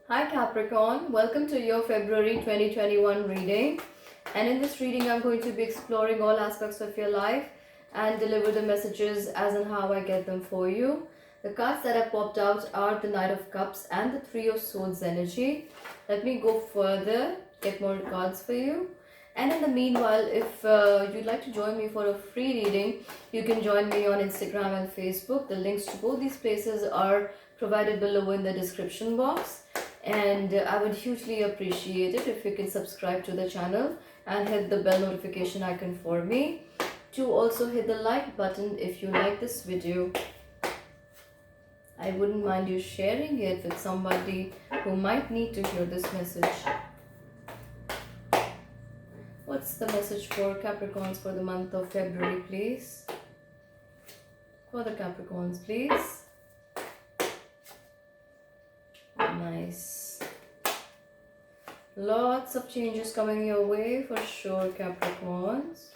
Hi Capricorn, welcome to your February 2021 reading. And in this reading, I'm going to be exploring all aspects of your life and deliver the messages as and how I get them for you. The cards that have popped out are the Knight of Cups and the Three of Swords energy. Let me go further, get more cards for you. And in the meanwhile, if you'd like to join me for a free reading, you can join me on Instagram and Facebook. The links to both these places are provided below in the description box. And I would hugely appreciate it if you can subscribe to the channel and hit the bell notification icon for me. To also hit the like button if you like this video. I wouldn't mind you sharing it with somebody who might need to hear this message. What's the message for Capricorns for the month of February, please? For the Capricorns, please. Nice. Lots of changes coming your way for sure, Capricorns.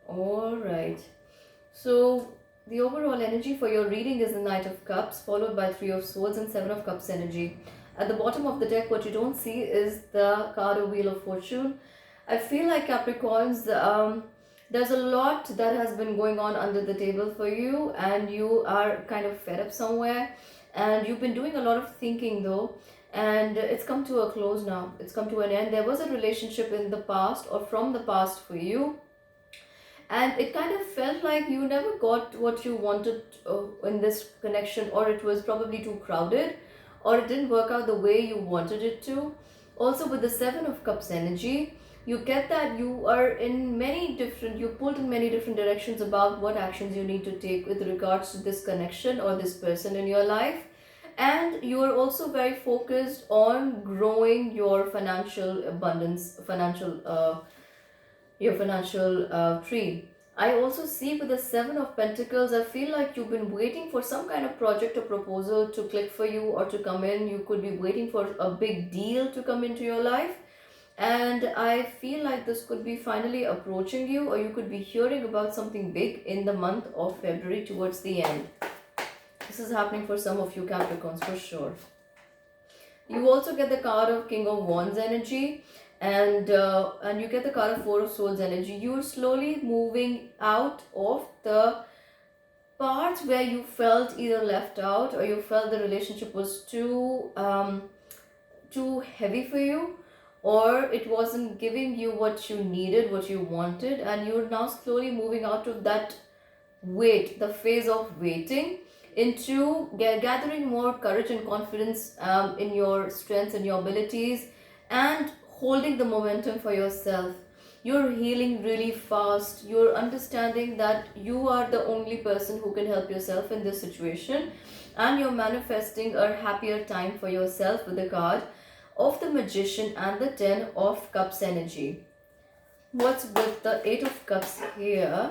Alright. So, the overall energy for your reading is the Knight of Cups, followed by Three of Swords and Seven of Cups energy. At the bottom of the deck, what you don't see is the card of Wheel of Fortune. I feel like Capricorns, there's a lot that has been going on under the table for you, and you are kind of fed up somewhere. And you've been doing a lot of thinking though, and it's come to a close now. It's come to an end. There was a relationship in the past or from the past for you, and it kind of felt like you never got what you wanted in this connection, or it was probably too crowded, or it didn't work out the way you wanted it to. Also, with the Seven of Cups energy, you get that you are in many different, you pulled in many different directions about what actions you need to take with regards to this connection or this person in your life. And you are also very focused on growing your financial abundance, your financial tree. I also see with the Seven of Pentacles, I feel like you've been waiting for some kind of project or proposal to click for you or to come in. You could be waiting for a big deal to come into your life. And I feel like this could be finally approaching you, or you could be hearing about something big in the month of February towards the end. This is happening for some of you Capricorns for sure. You also get the card of King of Wands energy, and you get the card of Four of Swords energy. You're slowly moving out of the parts where you felt either left out or you felt the relationship was too heavy for you, or it wasn't giving you what you needed, what you wanted, and you're now slowly moving out of that wait, the phase of waiting, into gathering more courage and confidence in your strengths and your abilities, and holding the momentum for yourself. You're healing really fast. You're understanding that you are the only person who can help yourself in this situation, and you're manifesting a happier time for yourself with the card of the Magician and the Ten of Cups energy. What's with the Eight of Cups here?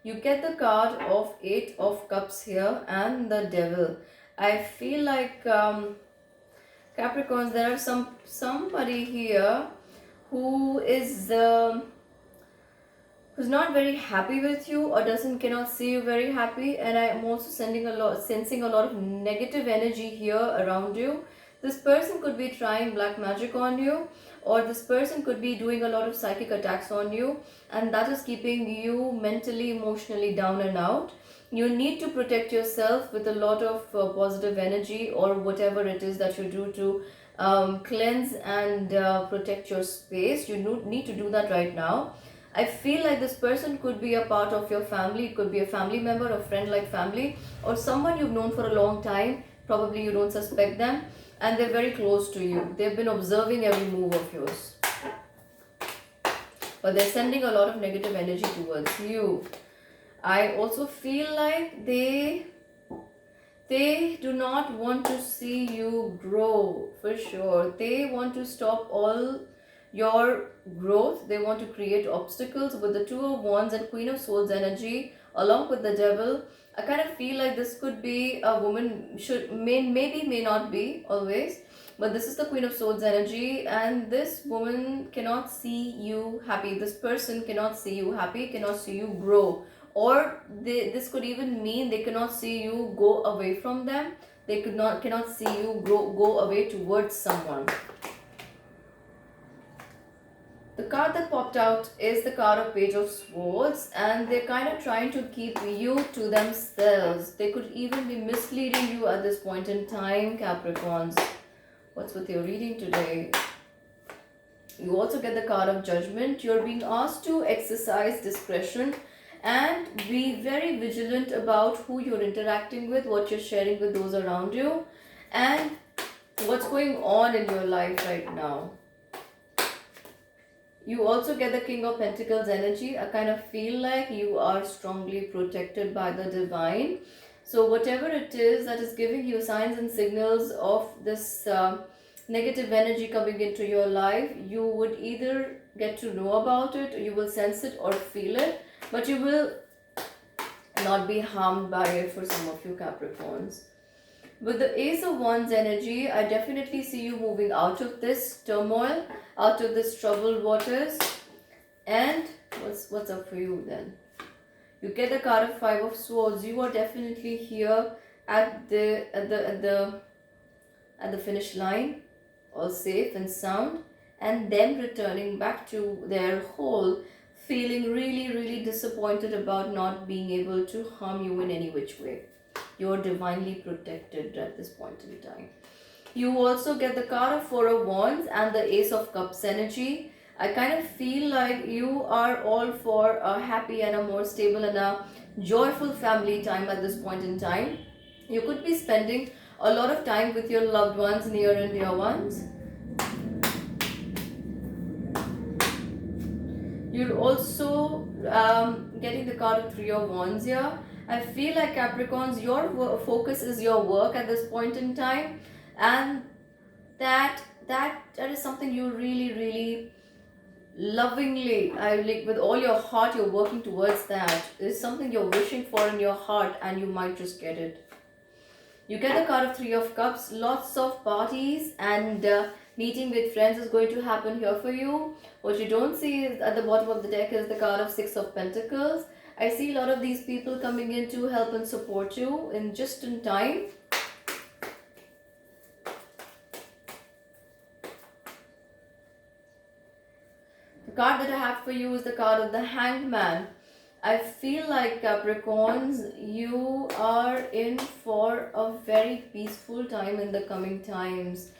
You get the card of Eight of Cups here and the Devil. I feel like Capricorns, there are somebody here who is who's not very happy with you, or cannot see you very happy, and I am also sensing a lot of negative energy here around you. This person could be trying black magic on you, or this person could be doing a lot of psychic attacks on you, and that is keeping you mentally, emotionally down and out. You need to protect yourself with a lot of positive energy, or whatever it is that you do to cleanse and protect your space. You need to do that right now. I feel like this person could be a part of your family. It could be a family member, a friend like family, or someone you've known for a long time. Probably you don't suspect them, and they're very close to you. They've been observing every move of yours, but they're sending a lot of negative energy towards you. I also feel like they do not want to see you grow, for sure. They want to stop all your growth. They want to create obstacles with the Two of Wands and Queen of Swords energy along with the Devil. I kind of feel like this could be a woman, may not be always, but this is the Queen of Swords energy, and this woman cannot see you happy. This person cannot see you happy, cannot see you grow, or this could even mean they cannot see you go away from them. They cannot see you go away towards someone. The card that popped out is the card of Page of Swords, and they're kind of trying to keep you to themselves. They could even be misleading you at this point in time, Capricorns. What's with your reading today? You also get the card of Judgment. You're being asked to exercise discretion and be very vigilant about who you're interacting with, what you're sharing with those around you, and what's going on in your life right now. You also get the King of Pentacles energy. I kind of feel like you are strongly protected by the divine. So whatever it is that is giving you signs and signals of this negative energy coming into your life, you would either get to know about it, or you will sense it or feel it, but you will not be harmed by it for some of you Capricorns. With the Ace of Wands energy, I definitely see you moving out of this turmoil, out of this troubled waters. And what's up for you then? You get the card of Five of Swords. You are definitely here at the finish line, all safe and sound, and then returning back to their hole, feeling really disappointed about not being able to harm you in any which way. You're divinely protected at this point in time. You also get the card of Four of Wands and the Ace of Cups energy. I kind of feel like you are all for a happy and a more stable and a joyful family time at this point in time. You could be spending a lot of time with your loved ones, near and dear ones. You're also getting the card of Three of Wands here. I feel like Capricorns, your focus is your work at this point in time, and that is something you really lovingly, I like with all your heart, you're working towards that. It's something you're wishing for in your heart, and you might just get it. You get the card of Three of Cups. Lots of parties and meeting with friends is going to happen here for you. What you don't see is at the bottom of the deck is the card of Six of Pentacles. I see a lot of these people coming in to help and support you in just in time. The card that I have for you is the card of the Hanged Man. I feel like Capricorns, you are in for a very peaceful time in the coming times.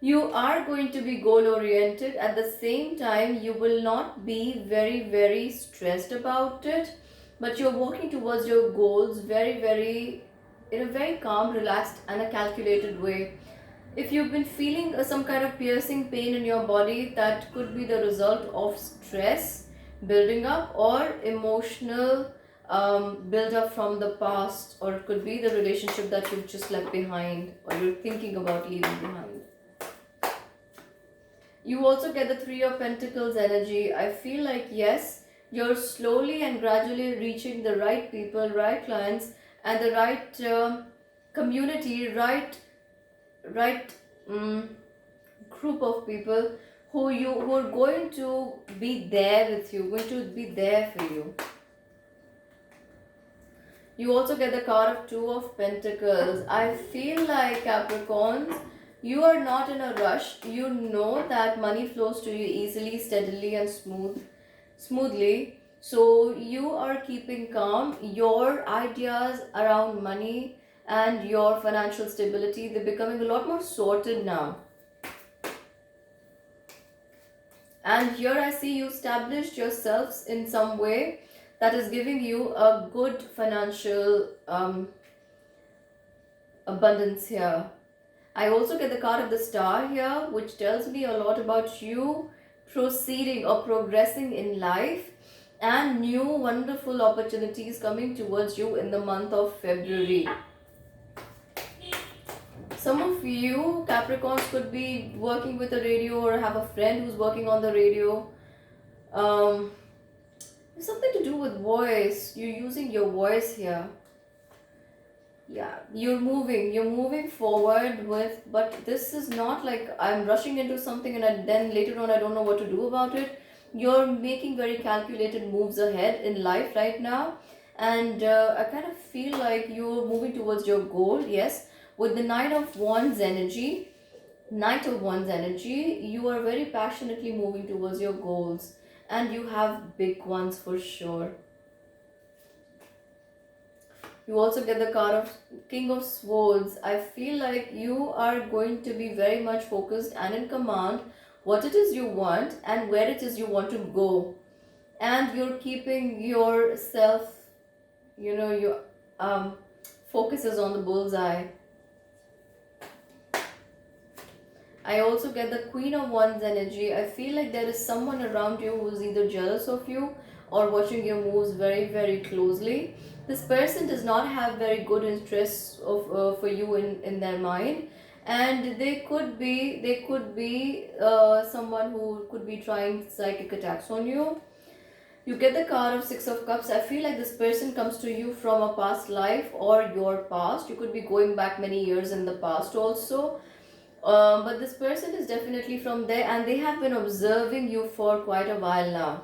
You are going to be goal oriented. At the same time, you will not be very stressed about it, but you're working towards your goals very in a very calm, relaxed and a calculated way. If you've been feeling some kind of piercing pain in your body, that could be the result of stress building up or emotional build up from the past, or it could be the relationship that you've just left behind or you're thinking about leaving behind. You also get the Three of Pentacles energy. I feel like yes, you're slowly and gradually reaching the right people, right clients, and the right community, right group of people who are going to be there with you, going to be there for you. You also get the card of Two of Pentacles. I feel like Capricorns, you are not in a rush. You know that money flows to you easily, steadily and smoothly. So you are keeping calm. Your ideas around money and your financial stability, they're becoming a lot more sorted now. And here I see you established yourselves in some way that is giving you a good financial abundance here. I also get the card of the Star here, which tells me a lot about you proceeding or progressing in life and new wonderful opportunities coming towards you in the month of February. Some of you Capricorns could be working with a radio or have a friend who's working on the radio. It's something to do with voice. You're using your voice here. Yeah, you're moving forward with, but this is not like I'm rushing into something and then later on I don't know what to do about it. You're making very calculated moves ahead in life right now, and I kind of feel like you're moving towards your goal. Yes, with the Knight of Wands energy, you are very passionately moving towards your goals, and you have big ones for sure. You also get the card of King of Swords. I feel like you are going to be very much focused and in command what it is you want and where it is you want to go. And you're keeping yourself, your focuses on the bullseye. I also get the Queen of Wands energy. I feel like there is someone around you who's either jealous of you or watching your moves very, very closely. This person does not have very good interests for you in their mind, and they could be someone who could be trying psychic attacks on you. You get the card of Six of Cups. I feel like this person comes to you from a past life or your past. You could be going back many years in the past also, but this person is definitely from there, and they have been observing you for quite a while now.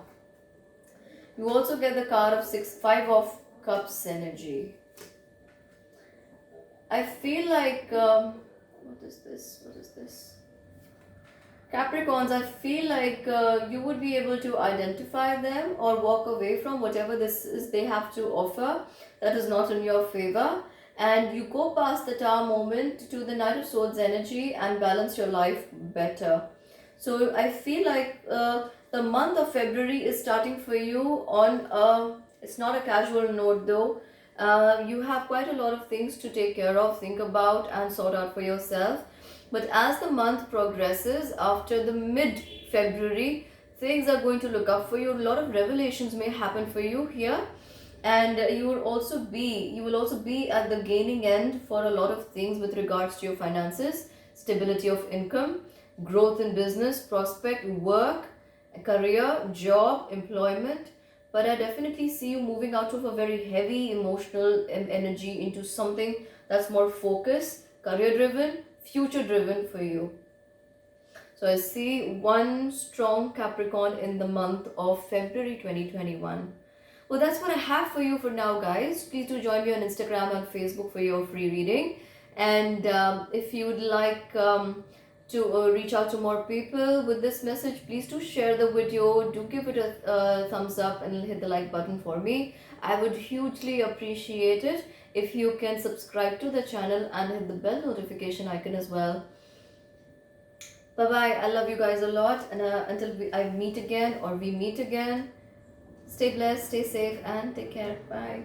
You also get the card of Five of Cups energy. I feel like what is this? What is this? Capricorns, I feel like you would be able to identify them or walk away from whatever this is they have to offer that is not in your favor, and you go past the Tower moment to the Knight of Swords energy and balance your life better. So I feel like the month of February is starting for you on it's not a casual note though. You have quite a lot of things to take care of, think about, and sort out for yourself. But as the month progresses, after the mid February, things are going to look up for you. A lot of revelations may happen for you here, and you will also be at the gaining end for a lot of things with regards to your finances, stability of income, growth in business, prospect, work, career, job, employment. But I definitely see you moving out of a very heavy emotional energy into something that's more focused, career driven, future driven for you. So I see one strong Capricorn in the month of February 2021. Well, that's what I have for you for now, guys. Please do join me on Instagram and Facebook for your free reading. And if you would like to reach out to more people with this message, please do share the video. Do give it a thumbs up and hit the like button for me. I would hugely appreciate it if you can subscribe to the channel and hit the bell notification icon as well. Bye bye. I love you guys a lot. And until I meet again or we meet again, stay blessed, stay safe, and take care. Bye.